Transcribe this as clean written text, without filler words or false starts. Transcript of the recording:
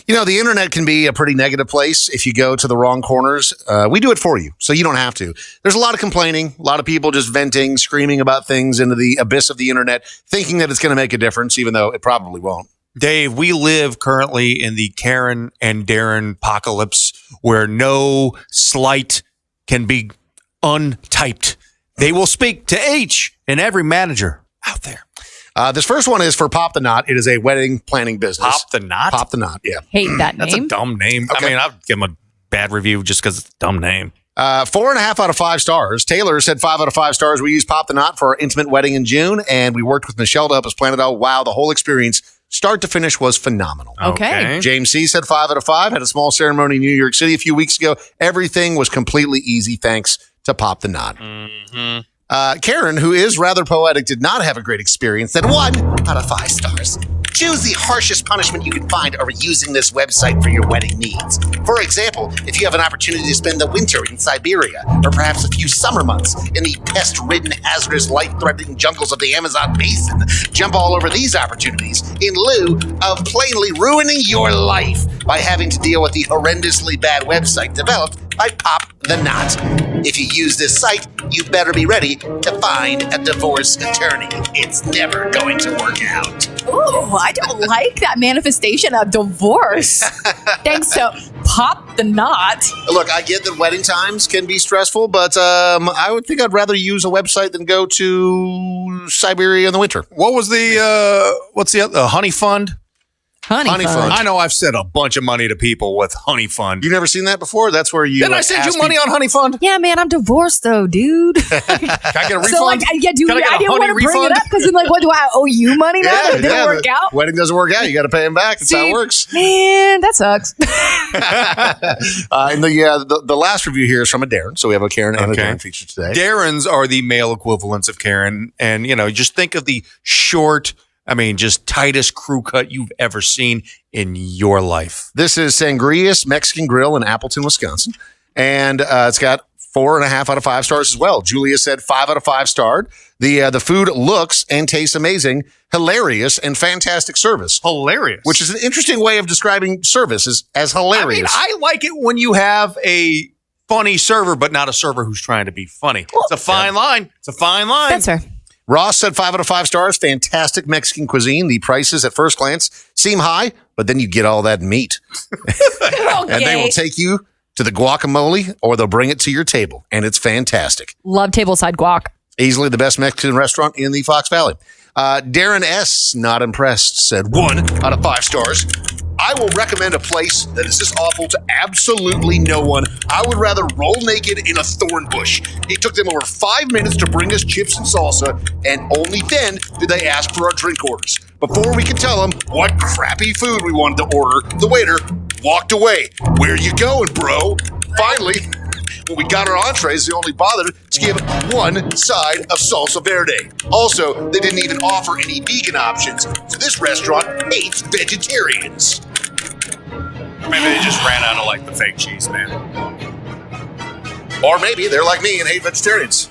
You know, the internet can be a pretty negative place if you go to the wrong corners. We do it for you, so you don't have to. There's a lot of complaining, a lot of people just venting, screaming about things into the abyss of the internet, thinking that it's going to make a difference, even though it probably won't. Dave, we live currently in the Karen and Darren apocalypse where no slight can be untyped. They will speak to H and every manager out there. This first one is for Pop the Knot. It is a wedding planning business. Pop the Knot? Pop the Knot, yeah. Hate that name. That's a dumb name. Okay. I mean, I'll give them a bad review just because it's a dumb name. 4.5 out of 5 stars. Taylor said 5 out of 5 stars. We used Pop the Knot for our intimate wedding in June, and we worked with Michelle to help us plan it out. Wow, the whole experience, start to finish, was phenomenal. Okay. James C. said 5 out of 5. Had a small ceremony in New York City a few weeks ago. Everything was completely easy thanks to Pop the Knot. Mm-hmm. Karen, who is rather poetic, did not have a great experience. Said 1 out of 5 stars. Choose the harshest punishment you can find over using this website for your wedding needs. For example, if you have an opportunity to spend the winter in Siberia, or perhaps a few summer months in the pest-ridden, hazardous, life-threatening jungles of the Amazon basin, jump all over these opportunities in lieu of plainly ruining your life by having to deal with the horrendously bad website developed by Pop the Knot. If you use this site, you better be ready to find a divorce attorney. It's never going to work out. Ooh, I don't like that manifestation of divorce. Thanks to Pop the Knot. Look, I get that wedding times can be stressful, but I would think I'd rather use a website than go to Siberia in the winter. What was what's the other, Honey Fund? Honey Fund. I know I've sent a bunch of money to people with Honey Fund. You've never seen that before? That's where you... Didn't I send you money on Honey Fund? Yeah, man, I'm divorced though, dude. Can I get a refund? So, like, yeah, dude, Can I get a I didn't honey want to bring refund? it up because I'm like, what, do I owe you money now? That didn't work out? Wedding doesn't work out. You got to pay them back. That's how it works. Man, that sucks. And the last review here is from a Darren. So we have a Karen and a Darren feature today. Darrens are the male equivalents of Karen. And, you know, just think of the short, just tightest crew cut you've ever seen in your life. This is Sangria's Mexican Grill in Appleton, Wisconsin. And it's got 4.5 out of 5 stars as well. Julia said 5 out of 5 starred. The food looks and tastes amazing, hilarious, and fantastic service. Hilarious. Which is an interesting way of describing service as hilarious. I like it when you have a funny server, but not a server who's trying to be funny. It's a fine line. It's a fine line. That's her. Ross said 5 out of 5 stars. Fantastic Mexican cuisine. The prices at first glance seem high, but then you get all that meat. And they will take you to the guacamole or they'll bring it to your table. And it's fantastic. Love tableside guac. Easily the best Mexican restaurant in the Fox Valley. Darren S., not impressed, said 1 out of 5 stars. I will recommend a place that is this awful to absolutely no one. I would rather roll naked in a thorn bush. It took them over 5 minutes to bring us chips and salsa, and only then did they ask for our drink orders. Before we could tell them what crappy food we wanted to order, the waiter walked away. Where you going, bro? Finally, when we got our entrees, they only bothered to give 1 side of salsa verde. Also, they didn't even offer any vegan options, so this restaurant hates vegetarians. Maybe they just ran out of the fake cheese, man. Or maybe they're like me and hate vegetarians.